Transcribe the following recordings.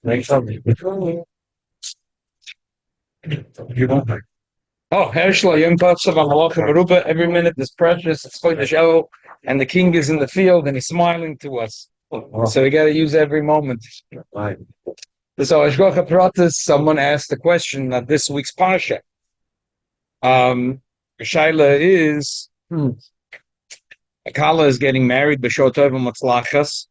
Oh, Hershel, young Patsav, Malachim Aruba, every minute is precious, it's like the show, and the king is in the field and he's smiling to us. So we got to use every moment. Right. So, Ashgocha Pratis, someone asked the question of this week's Parsha. Shaila is, Kallah is getting married, B'shotov Matzlachas,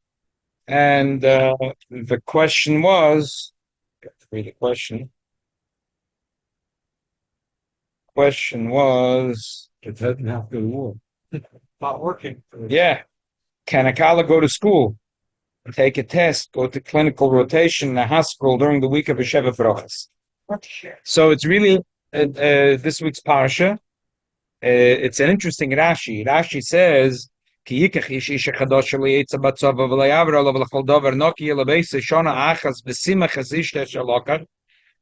and the question was, I have to read the question. Question was, it doesn't have to work. Not working. Yeah. Can a Kallah go to school, take a test, go to clinical rotation in a hospital during the week of a Sheva Berachos? So it's really this week's parsha. It's an interesting Rashi. Rashi says,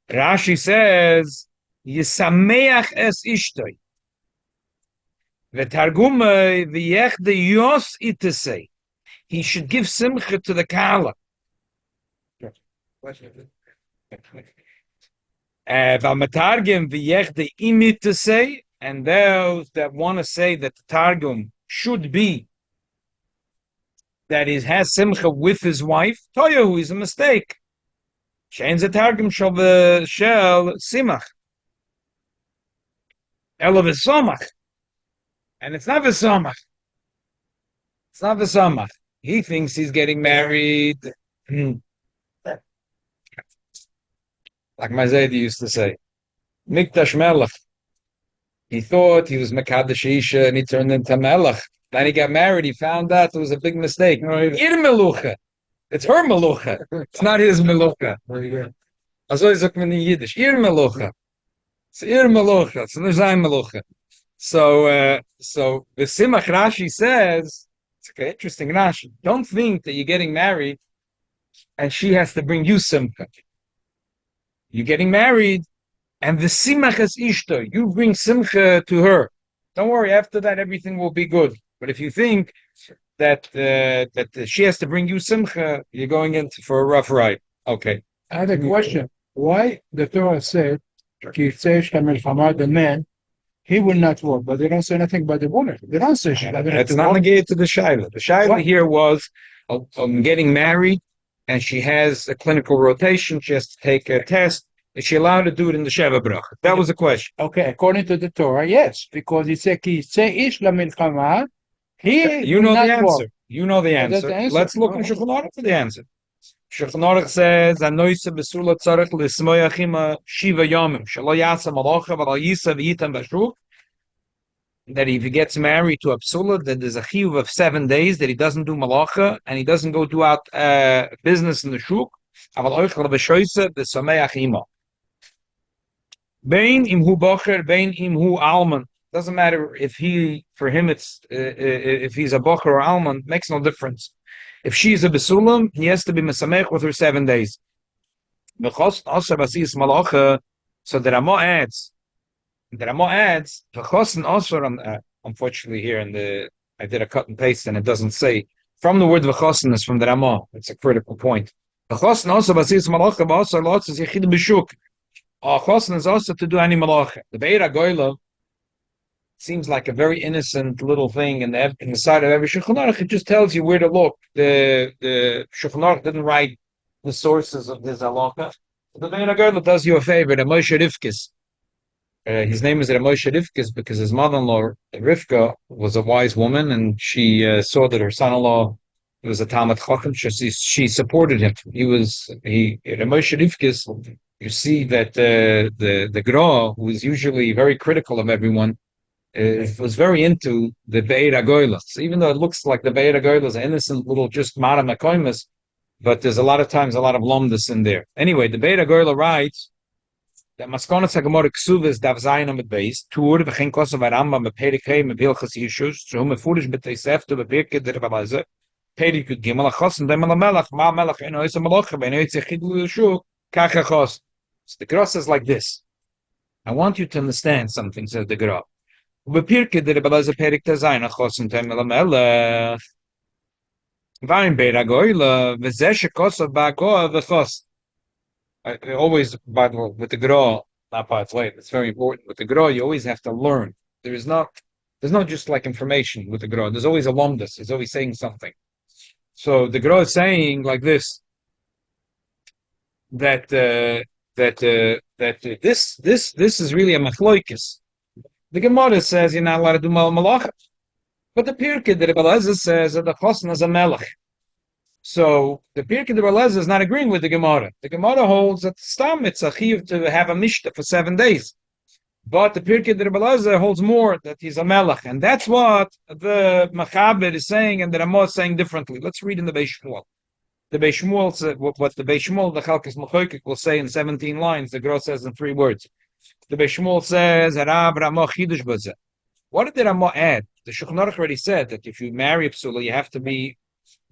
Rashi says, Yisameach es ishtoi. V'targumai v'yechde yos itesei. He should give simcha to the Kallah. V'amatargum v'yechde imitesei. And those that want to say that the Targum should be that he has simcha with his wife, Toyahu is a mistake. Shein the Targum shall simach. Ela v'samach. And it's not v'samach. It's not v'samach. He thinks he's getting married. Like my Zaidi used to say. Mikdash Melech. He thought he was Mekadesh Isha and he turned into Melech. Then he got married, he found out it was a big mistake. Ir Melucha. It's her Melucha. It's not his Melucha. Also is in Yiddish. Ir Melucha. It's Ir Melucha. It's not Zayn Melucha. So the Simach Rashi says, it's okay, interesting Rashi. Don't think that you're getting married and she has to bring you simcha. You're getting married and the simach is ishto. You bring simcha to her. Don't worry, after that everything will be good. But if you think that she has to bring you simcha, you're going in for a rough ride. Okay. I have a question. Why the Torah said, the man, he will not work, but they don't say anything about the woman. They don't say it's not negated to the Shaila. The Shaila here was getting married and she has a clinical rotation. She has to take a test. Is she allowed to do it in the Sheva Berachos? That was the question. Okay, according to the Torah, yes, because it said ish lamilchama. You know the answer. You know the answer. Let's look in Shulchan Aruch for the answer. Shulchan Aruch says, "Anoisa besula tzarich lismoyachima shiva yomim shelo yasa malacha v'al yisa v'yitam b'shuk." That if he gets married to a psula, that there's a chiyuv of 7 days that he doesn't do malacha and he doesn't go do out business in the shuk. Aval oichel b'shoisa b'sameach ima. Bein imhu bocher, bein imhu alman. Doesn't matter if for him it's if he's a bocher or alman, makes no difference. If she's a besulam, he has to be mesamech with her 7 days. So the Rama adds, v'chosin also, unfortunately here I did a cut and paste and it doesn't say, from the word v'chosin is from the Rama. It's a critical point. V'chosin also basis malacha b'asar lotzes yechid b'shuk. Chosin is also to do any malacha. The Be'er HaGoyla seems like a very innocent little thing in the side of every Shulchan Aruch. It just tells you where to look. The Shulchan Aruch didn't write the sources of this halacha. The Be'er HaGoyla does you a favor. The Moshe Rivkis. His name is Moshe Rivkis because his mother-in-law Rivka was a wise woman, and she saw that her son-in-law was a Talmid Chacham. She supported him. Moshe Rivkis. You see that the Gra, who is usually very critical of everyone, was very into the Be'er HaGoyla. So even though it looks like the Be'er HaGoyla is an innocent little just Mara Makoimus, but there's a lot of times a lot of lomdus in there. Anyway, the Be'er HaGoyla writes that Maskonas HaGemara Ksuv is Dav Zayin Amid Beis, Tur v'chein kosav Arambam b'Perek Hey Mevilchas Yishus, so mefurish b'teiseftu b'Pirkei d'Rabbaze, Perek Gimel Achosin Demel HaMelech, Ma Melech Eno Yisem Melocha, B'Eno Yitzech Chidlu Yeshuk, Kach Achos. So the Gra says like this. I want you to understand something, says the Gra. B'Pirkei d'Rabbaze Perek Tazayin Achosin Demel HaMelech, Vayin Be'er HaGoyla, V'zeh shekosav ba'Goa v'chos. always, by the way, with the Gra, not by its late, it's very important. With the Gra, you always have to learn. There's not just like information with the Gra. There's always a lomdus. He's always saying something. So the Gra is saying like this, that this is really a machloikis. The Gemara says you're not allowed to do malacha, but the Pirkei, the Rebbe Eliezer says that the chosn is a melech. So the Pirkei, the Rebbe Eliezer is not agreeing with the Gemara. The Gemara holds that stam it's a chiyuv to have a mishta for 7 days, but the Pirkei, the Rebbe Eliezer holds more that he's a melech, and that's what the Machaber is saying, and the Ramah is saying differently. Let's read in the Beis Shmuel. The Beis Shmuel said what the Beis Shmuel, the Chalkas Mechoikik, will say in 17 lines. The Gra says in 3 words. The Beis Shmuel says, "Rav Ramah chidush bazeh." What did the Ramah add? The Shulchan Aruch already said that if you marry a psula, you have to be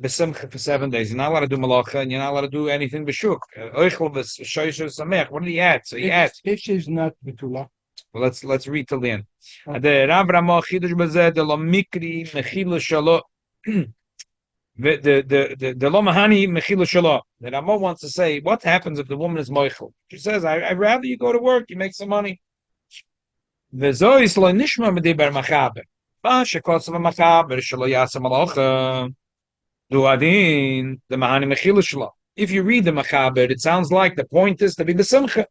besimcha for 7 days. You're not allowed to do malacha, and you're not allowed to do anything b'shuk. Oichel v'shoyshel samech. What did he add? So he adds. If she's not betula. Well, let's read till the end. The Rav Ramah chidush bazeh the lo mikri mechila shalo. The lo mahani mechila shalo. The Ramah wants to say, what happens if the woman is moichel? She says, I'd rather you go to work, you make some money. V'zois lo nishma mediber machaber. Shekotzav machaber shelo yasa malacha. Du adin the mahani mechila shalo. If you read the machaber, it sounds like the point is to be the simcha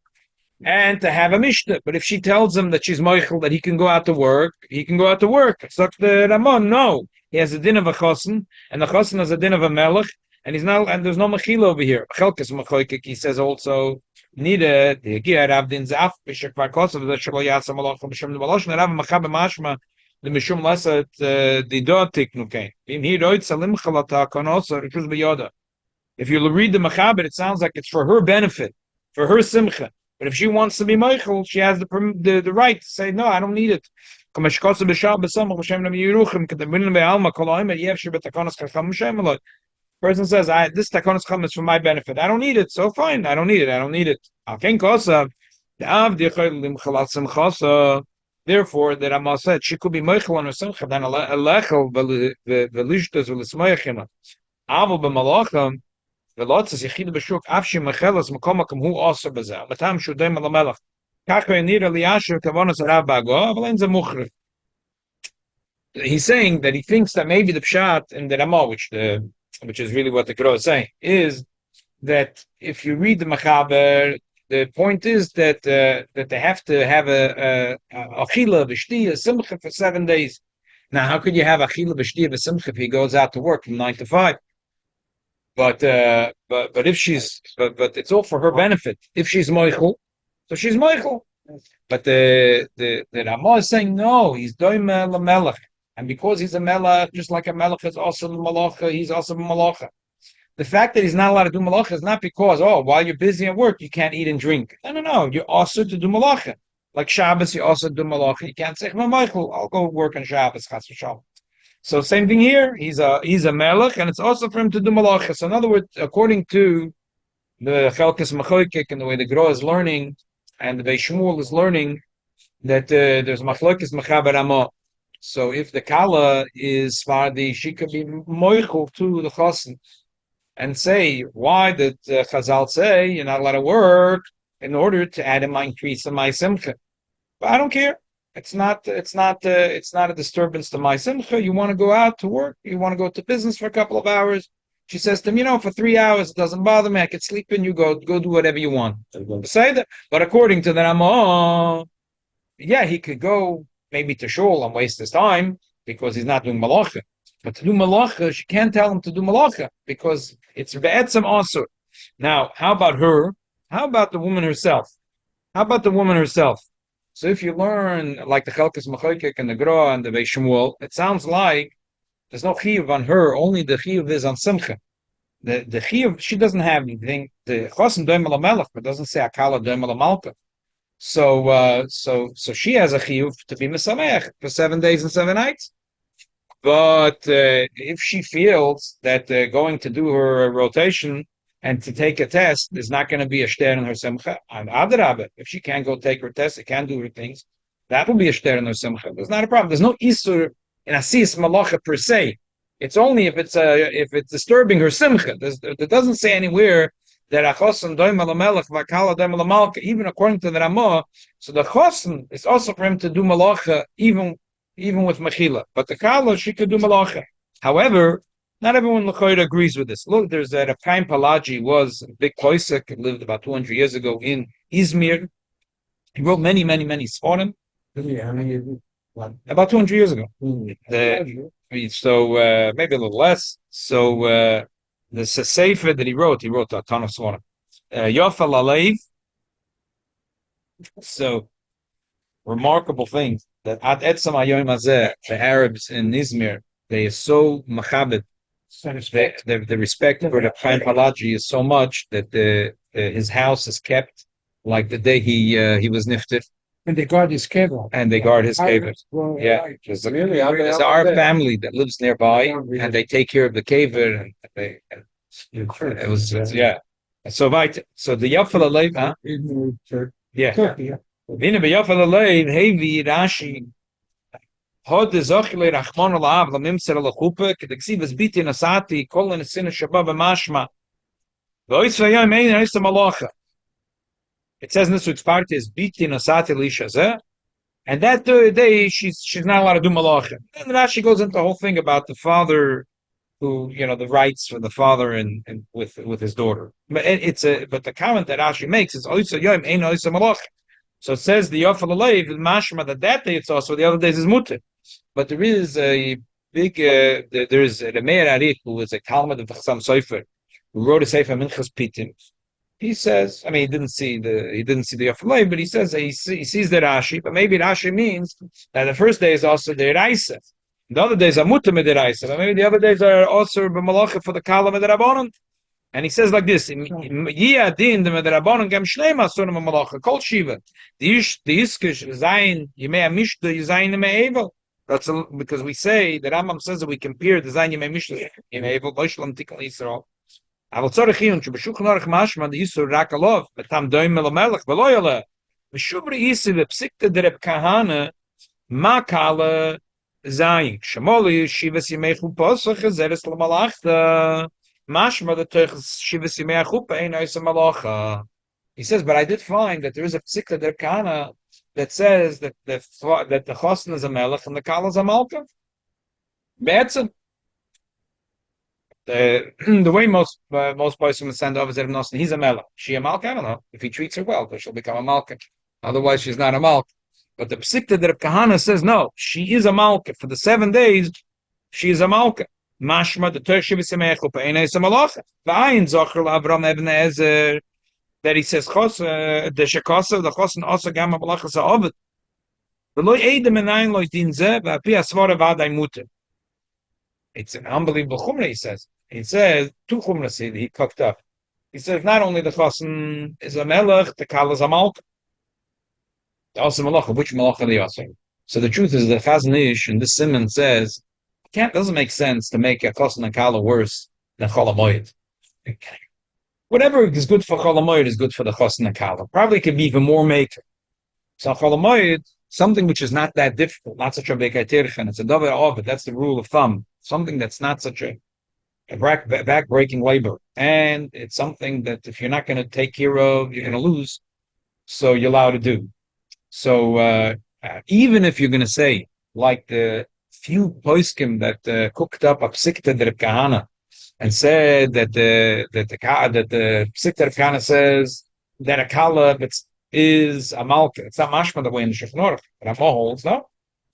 and to have a mishnah. But if she tells him that she's moichel, that he can go out to work, he can go out to work. So the Ramah, no. He has a din of a chosen, and the chosen has a din of a melech, and he's not, and there's no mechila over here. Chelkas mechoikik, he says also, nida the gir Rav din zaf b'shekvar kosav the shelo yasa malach b'shem the malosh Rav machabe mashma the mishum lasat the dotik nukein. In here roit salim chalata konosa rishus beyoda. If you read the machaber, it sounds like it's for her benefit, for her simcha. But if she wants to be meichel, she has the right to say, no, I don't need it. Person says, this takonos chacham is for my benefit. I don't need it, so fine. I don't need it. I don't need it. Therefore, the Ramah said she could be meichel on her simcha than a lechel v'lishtas v'lismayachim. Aval b'malachim v'lotzes yichid b'shuk afshi mechelas makomakim hu also b'zeh. Matam shudem alamelach. He's saying that he thinks that maybe the pshat in the Ramah, which is really what the Gra is saying, is that if you read the Machaber, the point is that they have to have a achila v'shtiya simcha for 7 days. Now, how could you have achila v'shtiya v'simcha if he goes out to work from 9 to 5? But if she's but it's all for her benefit. If she's moichel, so she's Michael. But the Ramah is saying, no, he's doim melech. And because he's a melech, just like a melech is also malacha, he's also malacha. The fact that he's not allowed to do malacha is not because, while you're busy at work, you can't eat and drink. No. You're also to do malacha. Like Shabbos, you also do malacha. You can't say, Michael, I'll go work on Shabbos, chas v'shalom. So same thing here. He's a melech, and it's also for him to do malacha. So in other words, according to the Chelkas Mechoikik and the way the Gra is learning, and the Beis Shmuel is learning that there's machlokes mechaber Ramah. So if the Kallah is Sfardi, she could be moichel to the chosen and say, why did Chazal say you're not allowed to work in order to add in my increase in my simcha? But I don't care. It's not a disturbance to my simcha. You want to go out to work, you want to go to business for a couple of hours. She says to him, for 3 hours, it doesn't bother me. I can sleep in. You go do whatever you want. Say that. But according to the Ramah, he could go maybe to shul and waste his time because he's not doing malacha. But to do malacha, she can't tell him to do malacha because it's be'etzem asur. Now, how about her? How about the woman herself? So if you learn like the Chelkas Mechoikik and the Gra and the Beis Shmuel, it sounds like there's no chiyuv on her, only the chiyuv is on simcha. The chiyuv, she doesn't have anything. The chosen doim ala melech, but doesn't say akala doim ala malka. So she has a chiyuv to be mesameach for 7 days and 7 nights. But if she feels that going to do her rotation and to take a test is not going to be a shter in her simcha, and adrabah, if she can't go take her test, she can't do her things, that will be a shter in her simcha. There's not a problem. There's no isur in asis malacha per se. It's only if it's disturbing her simcha. It doesn't say anywhere that a chosen doim al melech v'Kallah doim al malka, even according to the Ramah. So the chosen is also for him to do malacha, even with mechila. But the Kallah, she could do malacha. However, not everyone l'chayda agrees with this. Look, there's a Chaim Palaji, was a big poisek, lived about 200 years ago in Izmir. He wrote many sforim. About 200 years ago. So maybe a little less. So the sefer that he wrote a ton of sforim. Yofel Alev. So remarkable thing that at Etzam Hayom Hazeh, the Arabs in Izmir, they are so machabed. The respect for the Chaim Palaji is so much that his house is kept like the day he was nifted. And they guard his kever. And they guard his kever. Yeah. There's an Arab family that lives nearby, and they take care of the kever. And it was, yeah. So the Yafal Alev, huh? Yeah. Vina b'Yafal Alev, Hevi Rashi. Hod zochile Rachmon alav lamimser alachupe kedeksiv es biti nasati kol in sinne shabbat b'mashma v'ois v'yom ein oisa malacha. It says in this week's part is biti nasati l'ishazeh, and that third day she's not allowed to do malacha. And Rashi goes into the whole thing about the father who, the rights for the father and with his daughter. But but the comment that Rashi makes is oisa yom ein oisa malacha. So it says the Yafal Alev is mashma that day it's also, the other days is mutter. But there is a big, there is the Meir Arif, who was a Talmud of the Chassam Sofer, who wrote a Sefer Minchas Pitim. He says, he didn't see the Yafal Alev, but he says he sees the Rashi, but maybe Rashi means that the first day is also the Raisa. The other days are mutter med Raisa, but maybe the other days are also b'malacha for the Kallah med Rabbanon. And he says like this: Yiyadin the Medrabanon gam shnei mason malacha kol shiva. The iskish zayin yimei mishta zayin yimei evil. That's because we say the Rambam says that we compare the zayin yimei mishta yimei evil b'shlam tikal Yisrael. Aval tzorechiyun shebeshuk norach mashma the Yisur rak alov betam doim melamelech veloyale b'shubri yisi v'psikta dereb kahana ma Kallah zayin shemoli shivas yimei chuposach zeres l'malachta. Mashma the Shivas Yimei Chuppah ein oisa malacha. He says, but I did find that there is a psikta derkana that says that the chosn is a melech and the Kallah is a malka. Be'etzim. The way most boys from the send over is he's a melech. She a malka? I don't know. If he treats her well, she'll become a malka. Otherwise, she's not a malka. But the psikta der kahana says no, she is a malka. For the 7 days, she is a malka. Mashma the Shivas Yimei Chuppah ein oisa malacha. V'ayin zocher l'Avram Ibn Ezer that he says the shekasa the chosen also gamma malacha sa'ovet. V'lo eidem enayin lo din zeh v'api asvara v'adai muter. It's an unbelievable chumrah. He says 2 chumras he cooked up. He says not only the chosen is a melech, the Kallah is a malka. Also malacha, which malacha they also. So the truth is the Chazon Ish and this Simon says. Doesn't make sense to make a chosen and Kallah worse than Chol HaMoed. Whatever is good for Chol HaMoed is good for the chosen and Kallah. Probably could be even more maker. So Chol HaMoed, something which is not that difficult, not such a big tirchen, it's a davar ovid, that's the rule of thumb. Something that's not such a back-breaking labor. And it's something that if you're not going to take care of, you're going to lose. So you're allowed to do. So even if you're going to say, like the few poskim that cooked up a psikta der kahana and said that the psikta der kahana says that a Kallah is a malka. It's not mashma the way in the Shulchan Aruch. Ramah holds no.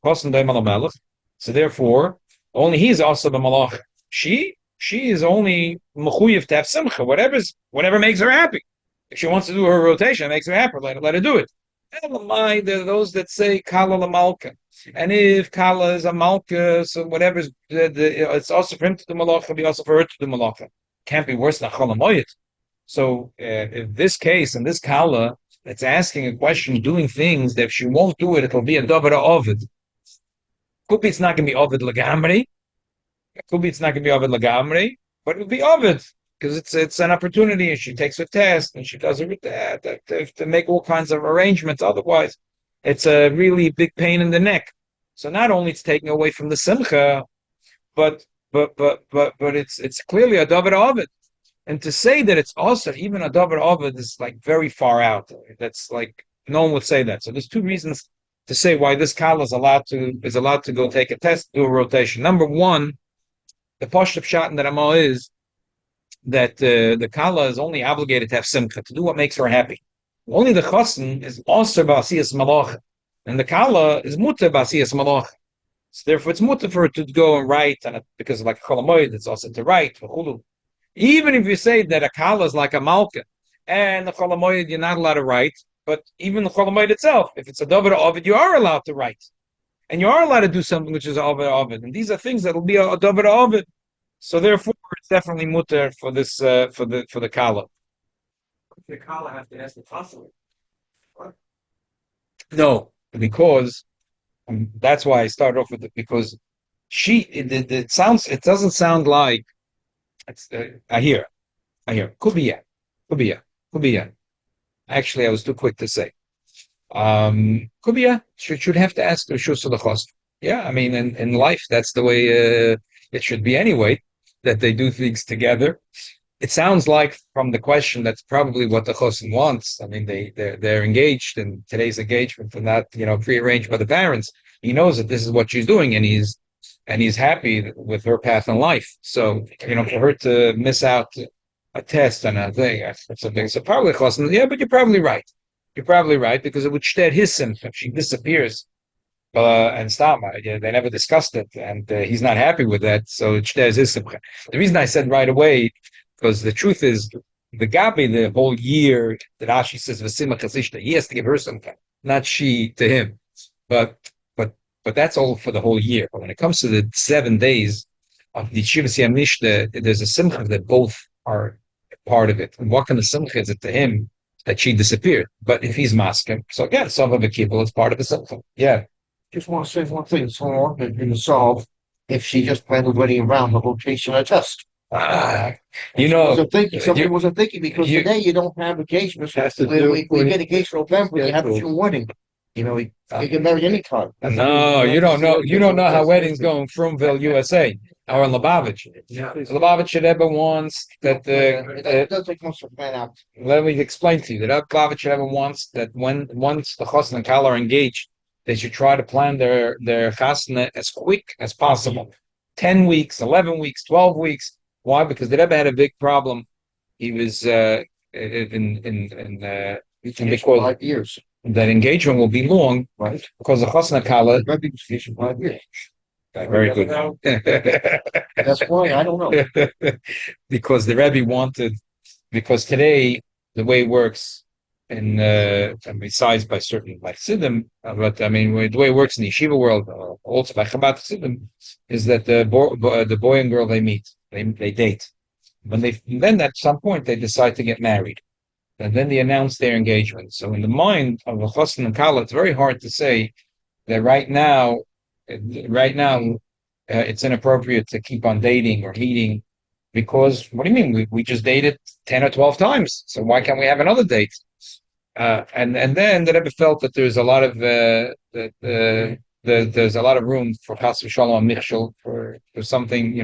Kosen doim al melech. So therefore, only he is also the malach. She is only mechuyev to have simcha. Whatever makes her happy. If she wants to do her rotation, it makes her happy. Let her do it. And there are those that say Kallah la malka. And if Kallah is a malka, so whatever it's also for him to do malacha, be also for her to do malacha. Can't be worse than Chol HaMoed. So in this case, in this Kallah, it's asking a question, doing things that if she won't do it, it'll be a davar ovid. Could be it's not going to be ovid lagamri. Could be it's not going to be ovid lagamri, but it'll be ovid because it's an opportunity, and she takes her test and she does it with that to make all kinds of arrangements. Otherwise, it's a really big pain in the neck. So not only it's taking away from the simcha, but it's clearly a davar ovid. And to say that it's also even a davar ovid is like very far out. That's like no one would say that. So there's two reasons to say why this Kallah is allowed to go take a test, do a rotation. Number one, the Pashtup shot in the Ramah is that the Kallah is only obligated to have simcha, to do what makes her happy. Only the Chassan is also ba'asiyas malach, and the Kallah is muta ba'asiyas malach. So therefore, it's muta for her to go and write, and because like Cholamoid, it's also to write. Even if you say that a Kallah is like a malka, and the Cholamoid you're not allowed to write, but even the Cholamoid itself, if it's a davar ovid, you are allowed to write, and you are allowed to do something which is ovid, and these are things that will be a davar ovid. So therefore, it's definitely mutter for this for the Kallah. The Kallah has to ask the possible. No, because that's why I started off with it, because it doesn't sound like it's. I hear. Could be yeah. Actually, I was too quick to say. Could be yeah. Should have to ask the Rishon the Chos. Yeah, I mean, in life, that's the way it should be anyway. That they do things together. It sounds like from the question that's probably what the chosin wants. I mean, they're engaged, and today's engagement are not prearranged by the parents. He knows that this is what she's doing, and he's happy with her path in life. So for her to miss out a test and a thing, that's something. So probably chosin. Yeah, but you're probably right. You're probably right because it would shed his simcha if she disappears. And Stama, they never discussed it, and he's not happy with that. So there's his simcha. The reason I said right away, because the truth is, the Gabi, the whole year, that Rashi says v'simcha, he has to give her simcha, not she to him. But that's all for the whole year. But when it comes to the 7 days of the Shivas Yam Nishta, there's a simcha that both are part of it. And what kind of simcha is it to him that she disappeared? But if he's masking, so again, some of the kibbutz is part of the simcha. Yeah. Just want to say one thing, so long that you can solve if she just planned the wedding around the location of test. Somebody wasn't thinking because today you don't have engagement. We get engaged in November, you have a June wedding. You can marry anytime. No, you don't know. You don't know how weddings go in Frumville, USA, or in Lubavitch. Yeah. Lubavitch Rebbe wants that. It does take months to plan out. Let me explain to you that Lubavitch Rebbe wants that once the Chassan and Kallah are engaged, they should try to plan their chasna as quick as possible. 10 weeks, 11 weeks, 12 weeks. Why? Because the Rebbe had a big problem. He was because 5 years. That engagement will be long, Right. Because the chasna Kallah. Rebbe was engaged 5 years. Very good. That's why I don't know. Because the Rebbe wanted. Because today the way it works. And besides by certain by Siddim, but I mean the way it works in the yeshiva world, also by Chabad Siddim, is that the boy and girl they meet, they date, then at some point they decide to get married, and then they announce their engagement. So in the mind of a chassan and Kallah, it's very hard to say that right now it's inappropriate to keep on dating or meeting, because what do you mean we just dated 10 or 12 times, so why can't we have another date? And then the Rebbe felt that there's a lot of there's a lot of room for chas v'shalom michshel for something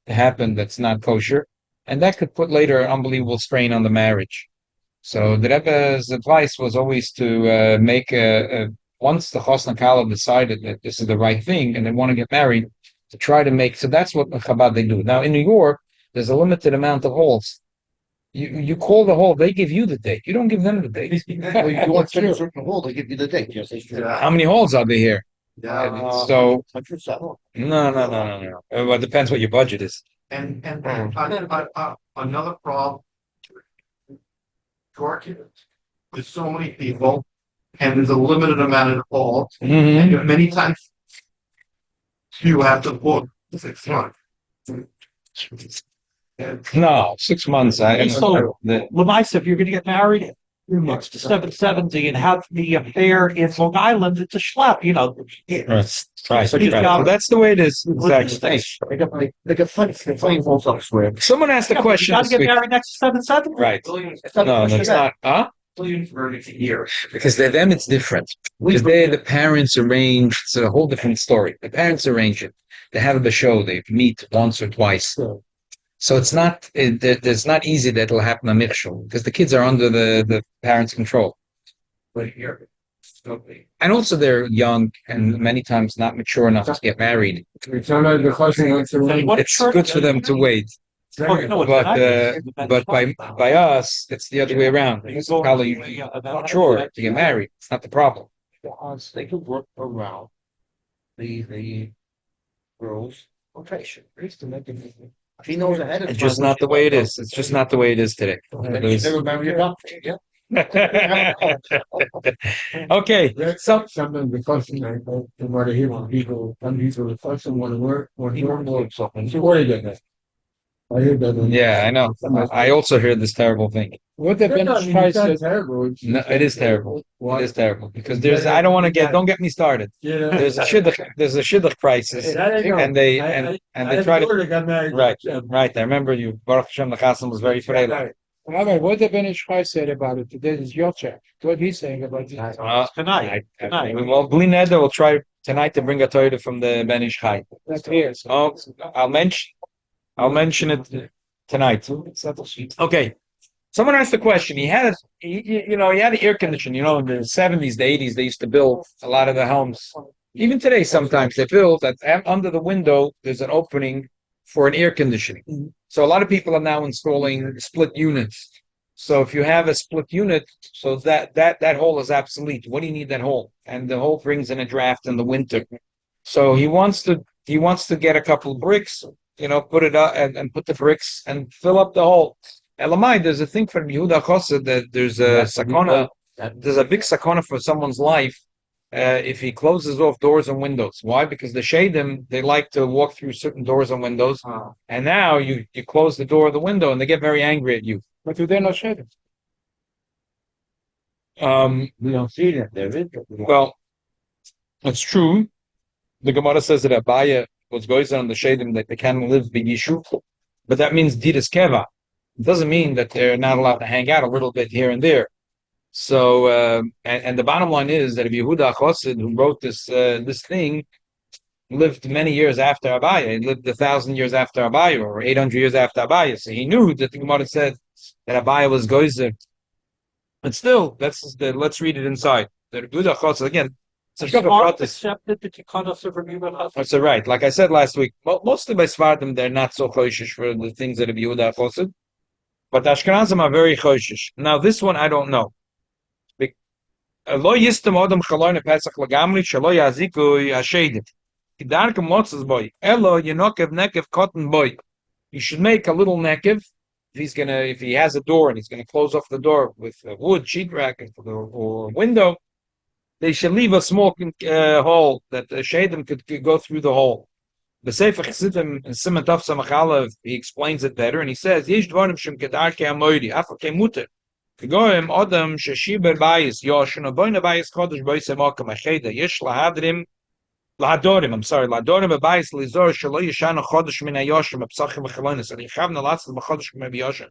to happen that's not kosher, and that could put later an unbelievable strain on the marriage. So the Rebbe's advice was always to make once the chassan and Kallah decided that this is the right thing and they want to get married, to try to make. So that's what Chabad they do. Now in New York, there's a limited amount of halls. You call the hall, they give you the date. You don't give them the date. Well, you want to a certain hall, they give you the date. Yes, they should. How many halls are there here? So no. Well, it depends what your budget is. And another problem, with so many people, and there's a limited amount of halls, and many times you have to book 6 months. No, 6 months. Lemaisa, if you're going to get married next to 770 and have the affair in Long Island, it's a schlep, Right. So that's the way it is. Exactly. They got funny halls elsewhere. Someone asked a question. You got to get married next to 770. Right. No, that's not. Huh? Because to them it's different. Because the parents arrange. It's a whole different story. The parents arrange it. They have a show. They meet once or twice. So it's not it's not easy that it'll happen on Michshol because the kids are under the parents' control. And also they're young and many times not mature enough to get married. It's good for them to wait. But by us, it's the other way around. Kallah, you mature to get married. It's not the problem. They could work around the girls' location. She knows ahead of time. It's just not the way it is. It's just not the way it is today. Never marry a doctor. Yeah. Okay. So something the question I want to hear from people, some people the question want to work or he want more something. So what is that? I hear that. yeah, I know. I also heard this terrible thing. What the bench price said. No, it is terrible. It is terrible because I don't want to don't get me started. There's a shidduch crisis, and they try to right. I remember you. Baruch Hashem, the chassan was very frail. Rabbi, what the Ben Ish Chai said about it today is your check. What he's saying about this. Tonight. Well, Bli Neder will try tonight to bring a Torah from the Ben Ish Chai. That's here. Oh, I'll mention it tonight. Okay. Someone asked a question. He had an air conditioner. You know, in the 70s, the 80s, they used to build a lot of the homes. Even today, sometimes they build that under the window, there's an opening for an air conditioning. So a lot of people are now installing split units. So if you have a split unit, so that hole is obsolete. What do you need that hole? And the hole brings in a draft in the winter. So he wants to get a couple of bricks, put it up and put the bricks and fill up the hole. Elamai, there's a thing for Yehuda Chosid that there's a sakona. There's a big sakona for someone's life if he closes off doors and windows. Why? Because the shadim, they like to walk through certain doors and windows. And now you close the door or the window and they get very angry at you. But do they not shadim? We don't see that there. Well, it's true. The Gemara says that Abaya was going on the shadim that they can't live b'yishuv, but that means didas keva. It doesn't mean that they're not allowed to hang out a little bit here and there. So, and the bottom line is that if Yehuda Chosid, who wrote this thing, lived many years after Abaya, he lived 1,000 years after Abaya, or 800 years after Abaya, so he knew that the Gemara said that Abaya was goizer. But still, let's read it inside. The Yehuda Chosid, again, it's a accepted that you can't also remove it. That's right. Like I said last week, mostly by Svardim, they're not so choishish for the things that are Yehuda Chosid. But the Ashkenazim are very choishish. Now, this one I don't know. Lo yistem odam chaloi nepesach lagamri shalo yaziku yashedet. Kidarkem motzes boy. Elo yenokev nekev cotton boy. You should make a little nekev. If he has a door and he's going to close off the door with a wood sheetrock or window, they should leave a small hole that the shadim could go through the hole. The Sefer Chassidim in Siman Tov Samach Aleph, he explains it better, and he says, "Yesh dvarim shem kedar ke'amoydi, afa ke'muter, kegoyim odam sheshiber bayis yoshin aboyna bayis chodesh boyse mokem acheda yesh lahadorim abayis lizor shelo yishanu chodesh min hayoshim apsachim v'chalonis and yichavna latzal b'chodesh min hayoshim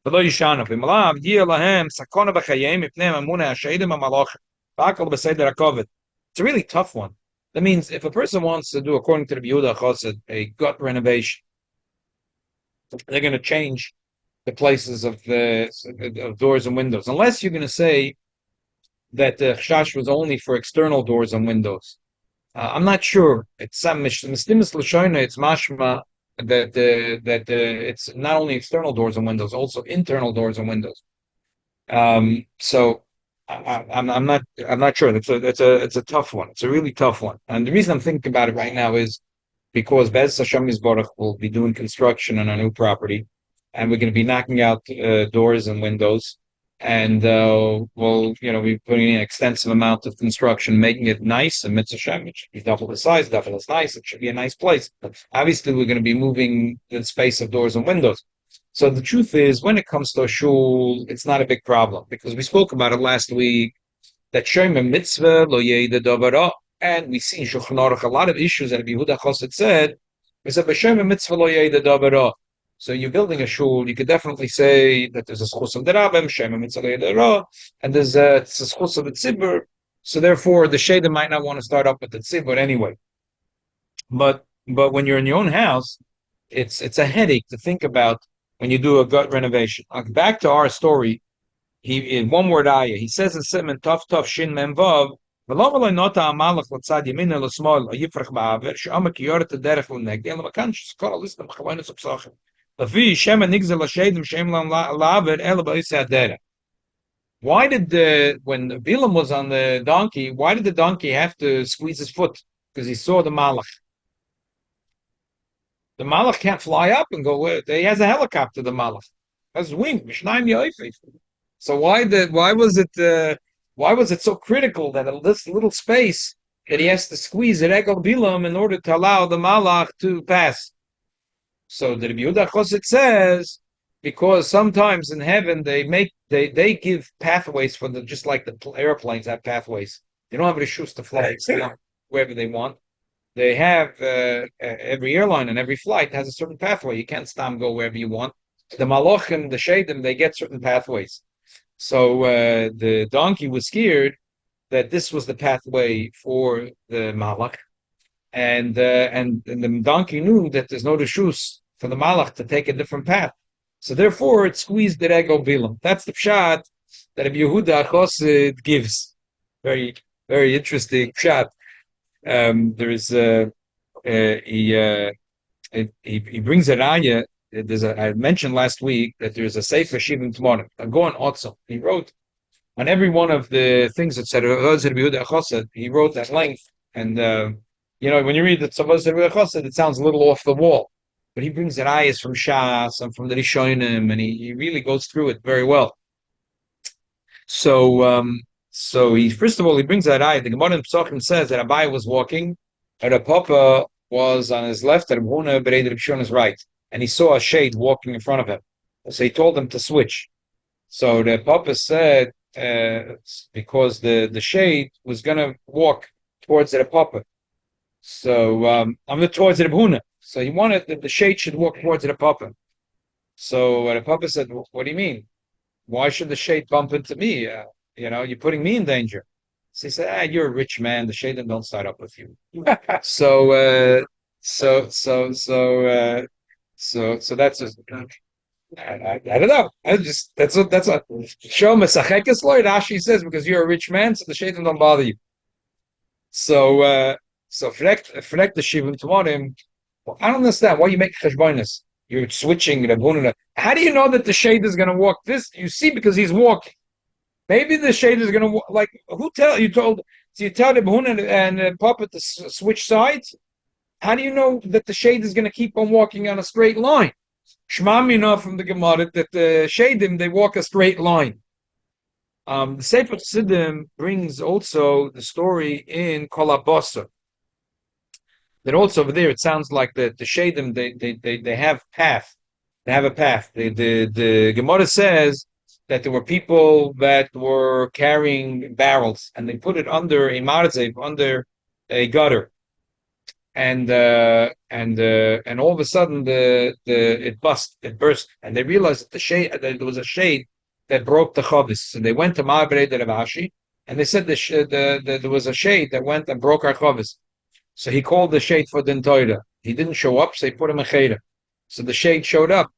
v'lo yishanu v'malav yir lahem sakona b'chayim mipnei mamuna hashedim ha'malochim v'akal b'seder hakovet." It's a really tough one. That means if a person wants to do, according to the Yehuda Chosid, a gut renovation, they're going to change the places of doors and windows. Unless you're going to say that the chash was only for external doors and windows. I'm not sure. It's some mistimus l'shoina. It's mashma that it's not only external doors and windows, also internal doors and windows. So. I'm not sure. It's a tough one. It's a really tough one. And the reason I'm thinking about it right now is because Bez Hashem Yisborach will be doing construction on our new property, and we're going to be knocking out doors and windows, and we'll be putting in an extensive amount of construction, making it nice. And Mitzvah Hashem, it should be double the size, double as nice. It should be a nice place. But obviously, we're going to be moving the space of doors and windows. So the truth is, when it comes to a shul, it's not a big problem because we spoke about it last week. That shomer mitzvah lo yeida davara, and we see in Shulchan Aruch a lot of issues that Yehuda Chosid said. We said b'shomer mitzvah lo yeida davara. So you're building a shul, you could definitely say that there's a schus of the Rabbim, shomer mitzvah lo yeida davara, and there's a schus of the tzibur. So therefore, the shader might not want to start up with the tzibur anyway. But when you're in your own house, it's a headache to think about when you do a gut renovation. Back to our story. He in one word ayah. He says in Simon Tov Shin Mem Vav. ולא ולא נוטה המלך לצד ימין או לשמאל או יפרח בעבר, שעומק יורת הדרך לנגד, אלא מכאן שכל הליסטים מכוונס ופסוחים. לפי שם הנגזר לשדים שהם לעבר, אלא בעיסי הדרך. Why did when Bilam was on the donkey, why did the donkey have to squeeze his foot? Because he saw the malach. The malach can't fly up and go where he has a helicopter, the malach. Has wings. So why was it so critical that in this little space that he has to squeeze it Egel Bilam in order to allow the malach to pass? So the Rabbi Yehuda Choset says because sometimes in heaven they give pathways for the just like the airplanes have pathways. They don't have rishus to fly wherever they want. They have every airline and every flight has a certain pathway. You can't stop and go wherever you want. The Malachim, the Shadim, they get certain pathways. So the donkey was scared that this was the pathway for the Malach, and the donkey knew that there's no rishus for the Malach to take a different path. So therefore, it squeezed the Rego Bilam. That's the pshat that Rabbi Yehuda Chosid gives. Very, very interesting pshat. There is he brings a raya. I mentioned last week that there's a Sefer Shivim Tmorim. Agon Otzel. He wrote on every one of the things that said he wrote at length. And when you read the Tzavos Rabbi Chosid, it sounds a little off the wall. But he brings the rayas from Shas and from the Rishonim, and he really goes through it very well. So he first of all he brings that raya. The Gemara in Pesachim says that Rabbi was walking, and the Papa was on his left, and Rabbi Rishon on his right. And he saw a shade walking in front of him. So he told him to switch. So the Papa said, because the shade was going to walk towards the Papa. So, towards the Rebhuna. So he wanted that the shade should walk towards the Papa. So the Papa said, what do you mean? Why should the shade bump into me? You're putting me in danger. So he said, you're a rich man. The shade don't start up with you. So that's just, I don't know. That's what show Mesachekes Lloyd Rashi says because you're a rich man, so the shaitan don't bother you. So frek the shivim tmorim. I don't understand why you make cheshbonis. You're switching the. How do you know that the shade is going to walk this? You see because he's walking. Maybe the shade is going to walk. Like who tell you told? So you tell the Behuna and Papa to switch sides. How do you know that the shade is going to keep on walking on a straight line? Shema Mina from the Gemara that the shadim they walk a straight line. The Sefer Chassidim brings also the story in Kallah that also over there it sounds like the shadim they have path. They have a path. The Gemara says that there were people that were carrying barrels and they put it under a marzev, under a gutter. And all of a sudden it burst, and they realized that there was a shade that broke the chavis. So they went to Ma'abrei de Ravashi, and they said there was a shade that went and broke our chavis. So he called the shade for Din Torah. He didn't show up, so he put him a cheder. So the shade showed up.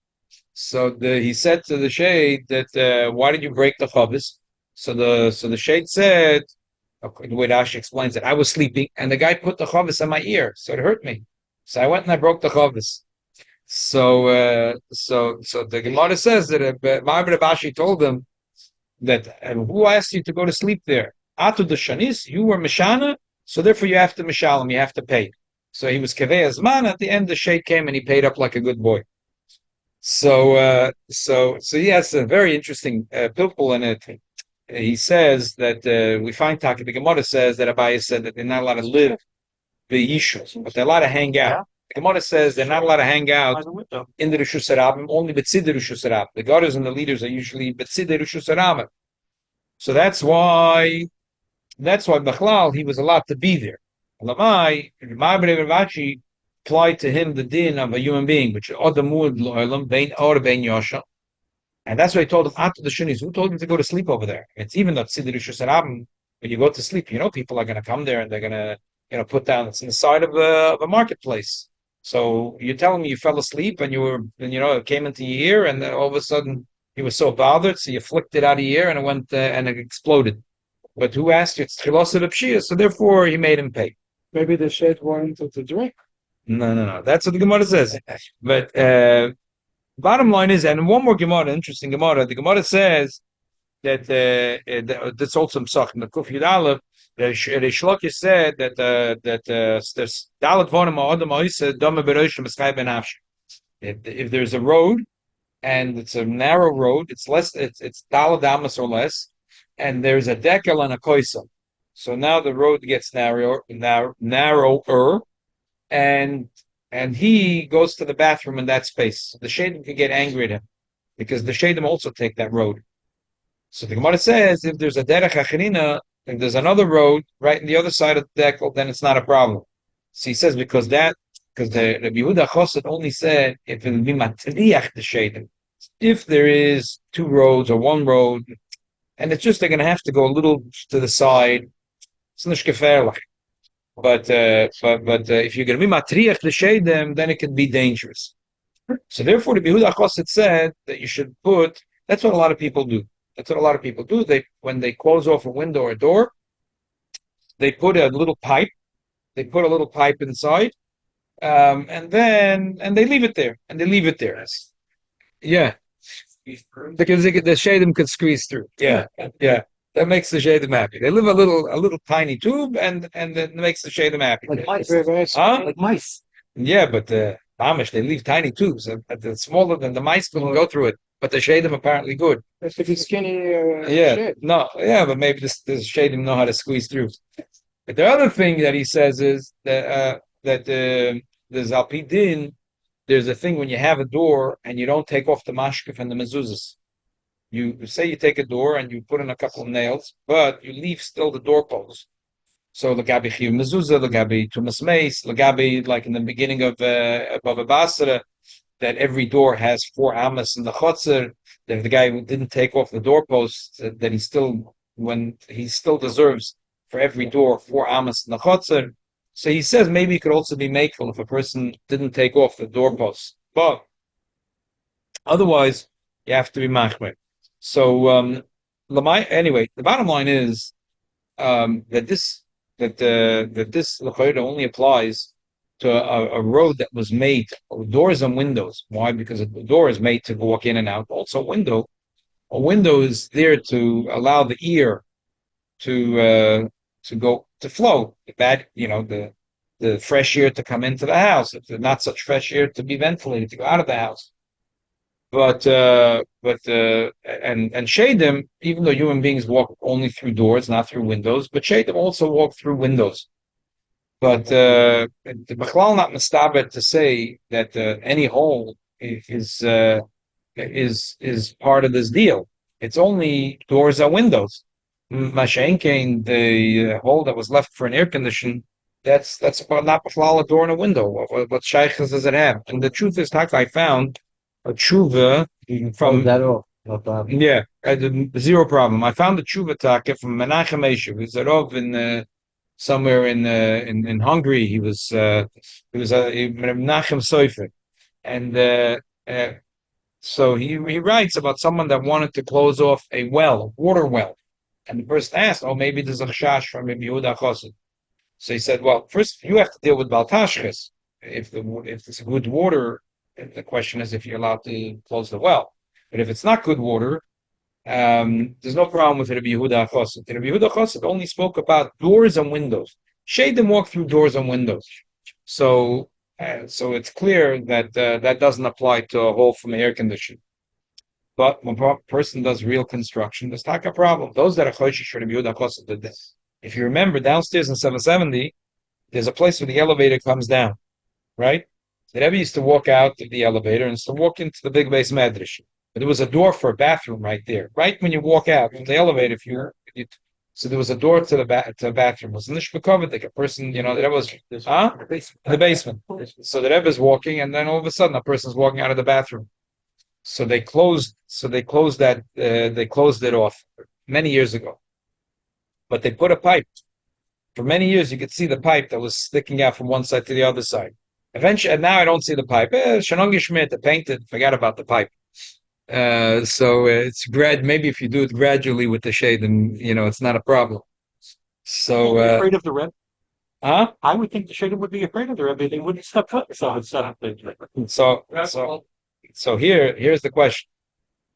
So he said to the shade that why did you break the chavis? So the shade said, the way Rashi explains it, I was sleeping and the guy put the chavis in my ear, so it hurt me. So I went and I broke the chavis. So the Gemara says that Rabbi Bashi told him that who asked you to go to sleep there? Atu the shanis, you were mishana, so therefore you have to mishalim, you have to pay. So he was kaveh azman. At the end, the sheikh came and he paid up like a good boy. So he has a very interesting pilpul in it. He says that we find Taka, the Gemara says that Abaye said that they're not allowed to live the Yishus, but they're allowed to hang out. Yeah. The Gemara says they're not allowed to hang out in the Rishus Harabim, only B'tzid the Rishus Harabim. The guards and the leaders are usually B'tzid the Rishus Harabim. So that's why Bechlal, he was allowed to be there. Lamai, Ma'abrei Ravashi applied to him the din of a human being, which is Odamud Lo'elam, Bein Or Bein Yosha. And that's why he told him after the Shunis, who told him to go to sleep over there? It's even that Siddur Rishus Harabim, when you go to sleep, people are going to come there and they're going to, put down, it's in the side of a marketplace. So you're telling me you fell asleep and it came into your ear, and then all of a sudden you were so bothered, so you flicked it out of your ear and it went and it exploded. But who asked you? It's chilosa pshia, so therefore he made him pay. Maybe the shade wanted to drink. No. That's what the Gemara says. But bottom line is, and one more Gemara, interesting Gemara. The Gemara says that that's also Psach in the Kuf Yud Aleph. Reish Lakish said that there's Dalet Vonim Ha'adam Ha'isa Dama Beroshim B'Schai Ben Hafsh. If there's a road and it's a narrow road, it's Dalet Amas or less, and there's a dekel and a koisa. So now the road gets narrower, and he goes to the bathroom in that space. The Shadim can get angry at him because the Shadim also take that road. So the Gemara says if there's a derech achrina, if there's another road right on the other side of the dekel, then it's not a problem. So he says because the Rabbi Yehuda Chosed only said if it will be matriach the Shadim. If there is two roads or one road, and it's just they're going to have to go a little to the side, it's nicht gefährlich. But if you're going to be matriach the Shadim, then it can be dangerous. So therefore, the Yehuda Chosed said that you should put. That's what a lot of people do. When they close off a window or a door, they put a little pipe. They put a little pipe inside, and they leave it there. Yeah, because the shadim could squeeze through. Yeah. That makes the shadim happy. They live a little tiny tube, and it makes the shadim happy. Like mice. Huh? Like mice. Yeah, but Amish, they leave tiny tubes. The smaller than the mice can go through it. But the shadim apparently good. That's if it's skinny. But maybe this shadim know how to squeeze through. But the other thing that he says is that the Zalpidin, there's a thing when you have a door and you don't take off the mashkef and the mezuzahs. You say you take a door and you put in a couple of nails, but you leave still the doorpost. So Lagabi Chiyuv Mezuzah, Lagabi Tumas Meis, Lagabi, like in the beginning of Bava Basra, that every door has 4 amas in the chotzer, that if the guy didn't take off the doorpost, that he still deserves for every door 4 amas in the chotzer. So he says maybe it could also be makeful if a person didn't take off the doorpost. But otherwise, you have to be machmer. So anyway, the bottom line is that this l'chayda only applies to a road that was made doors and windows. Why? Because the door is made to walk in and out. Also, a window is there to allow the ear to flow. The fresh air to come into the house. If there's not such fresh air to be ventilated to go out of the house. But shadim, even though human beings walk only through doors, not through windows, but shadim also walk through windows. But the Bechlal not mistabed to say that any hole is part of this deal. It's only doors and windows. Mashenkein, the hole that was left for an air condition, that's not Bechlal a door and a window. What shaykhs does it have? And the truth is, I found a tshuva from that off. No problem. Yeah, I did zero problem. I found a tshuva taka from Menachem Eshev. He's a rov in somewhere in Hungary. He was Menachem Soifer, and so he writes about someone that wanted to close off a water well, and the person asked, "Oh, maybe there's a chash from Rabbi Yehuda Chosed." So he said, "Well, first you have to deal with baltashches. If it's good water." The question is if you're allowed to close the well. But if it's not good water, there's no problem with Rabbi Yehuda Chosed. Rabbi Yehuda Chosed only spoke about doors and windows. Shadim walk through doors and windows. So it's clear that that doesn't apply to a hole from air conditioning. But when a person does real construction, there's not a problem. Those that are Choshish Rabbi Yehuda Chosed did this. If you remember, downstairs in 770, there's a place where the elevator comes down, right? The Rebbe used to walk out of the elevator and used to walk into the big base medrash. But there was a door for a bathroom right there. Right when you walk out from the elevator, so there was a door to the bathroom. It was nishbekovat, like a person, that was the basement. So the Rebbe is walking, and then all of a sudden, a person's walking out of the bathroom. So they closed that. They closed it off many years ago. But they put a pipe. For many years, you could see the pipe that was sticking out from one side to the other side. Eventually, and now I don't see the pipe. Shanong Schmidt, painted, forgot about the pipe. So it's maybe if you do it gradually with the shade, then it's not a problem. So afraid of the Rebbe? Huh? I would think the Shadem would be afraid of the Rebbe. They wouldn't step foot inside. So here's the question.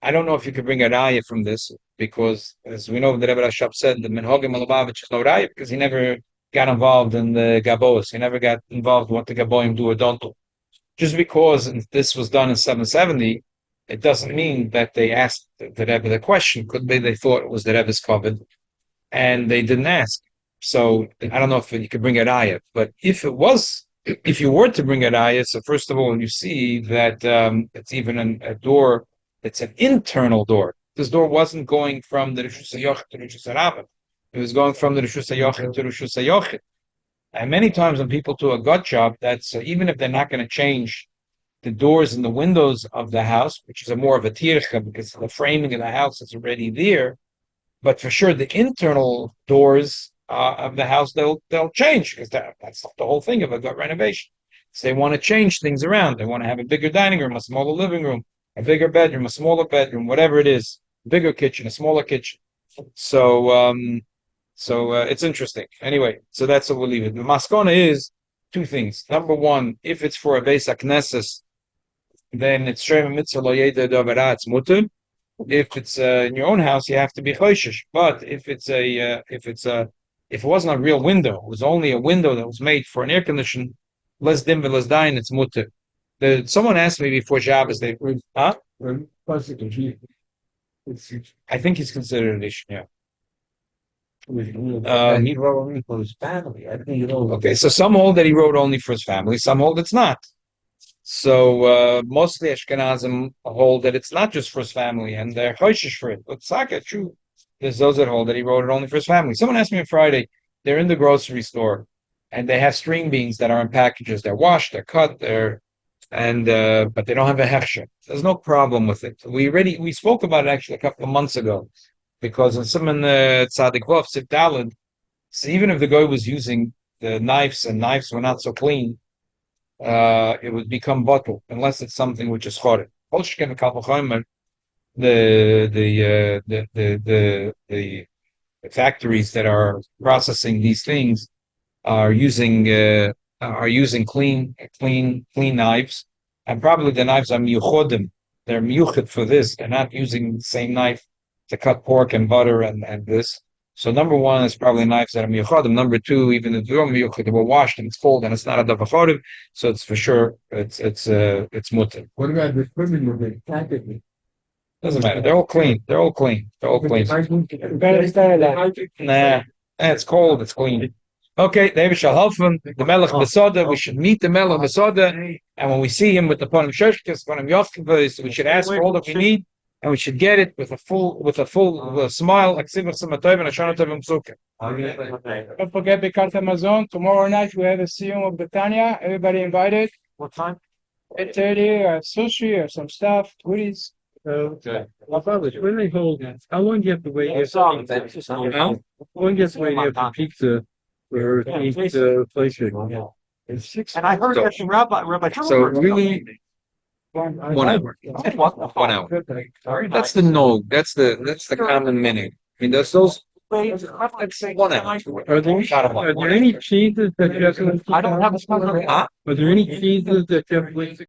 I don't know if you could bring a raya from this, because as we know, the Rebbe Rashab said the Menhogim Malabavich is no raya because he never got involved in the Gabos. He never got involved in what the Gaboim do or don't do. Just because this was done in 770, it doesn't mean that they asked the Rebbe the question. Could be they thought it was the Rebbe's covered, and they didn't ask. So I don't know if you could bring a raya, but if you were to bring a raya, so first of all, you see that it's even a door. It's an internal door. This door wasn't going from the Rishus HaYochid to Rishus HaRabban. It was going from the Rishus HaYochid to Rishus HaYochid. And many times when people do a gut job, that's even if they're not going to change the doors and the windows of the house, which is more of a tircha because the framing of the house is already there, but for sure the internal doors of the house, they'll change because that's the whole thing of a gut renovation. So they want to change things around. They want to have a bigger dining room, a smaller living room, a bigger bedroom, a smaller bedroom, whatever it is, bigger kitchen, a smaller kitchen. So it's interesting. Anyway, so that's what we'll leave it. The maskona is two things. Number one, if it's for a Beis HaKnesses, then it's Shema Mitzvah Lo Yeda Davara, it's mutter. If it's in your own house, you have to be choishish. But if it wasn't a real window, it was only a window that was made for an air condition, less dim less dying, it's mutter. Someone asked me before Shabbos, I think he's considered a Rishon, yeah. He wrote only for his family. I think Okay, so some hold that he wrote only for his family, some hold it's not. So mostly Ashkenazim hold that it's not just for his family, and they're choishish for it. But Saka, true, there's those that hold that he wrote it only for his family. Someone asked me on Friday, they're in the grocery store, and they have string beans that are in packages. They're washed, they're cut, but they don't have a hechsher. There's no problem with it. We spoke about it actually a couple of months ago, because in some Tzadik Vav Sif Daled, so even if the guy was using the knives and knives were not so clean, it would become bottle unless it's something which is choret. The factories that are processing these things are using clean knives, and probably the knives are miyuchodim. They're miyuchid for this. They're not using the same knife to cut pork and butter and this. So number one is probably knives that are miyuchodim. Number two, even if they're miyuchid, they were washed and it's cold and it's not a davachodim, so it's for sure it's mutter. What about the equipment you're making? Packaging. Doesn't matter. They're all clean. They're all clean. Nah, it's cold. It's clean. Okay, David shall helfen the Melech Besoda. We should meet the Melech Besoda, and when we see him with the Ponim Sheshkes, Ponim Yofkevos, we should ask for all that we need, and we should get it with a full smile. Don't forget Birkat Hamazon. Tomorrow night we have a Siyum of Betania. Everybody invited. What time? 8:30, sushi or some stuff, goodies. Okay. When they hold, how long do you have to wait? How long do you have to wait after pizza for pizza place? And I heard that from Rabbi. So really, 1 hour. 1 hour. That's the no. That's the common minute. I mean, those. Let's say 1 hour. Are there any cheeses that you have to? I don't have a. Are there any cheeses that you have to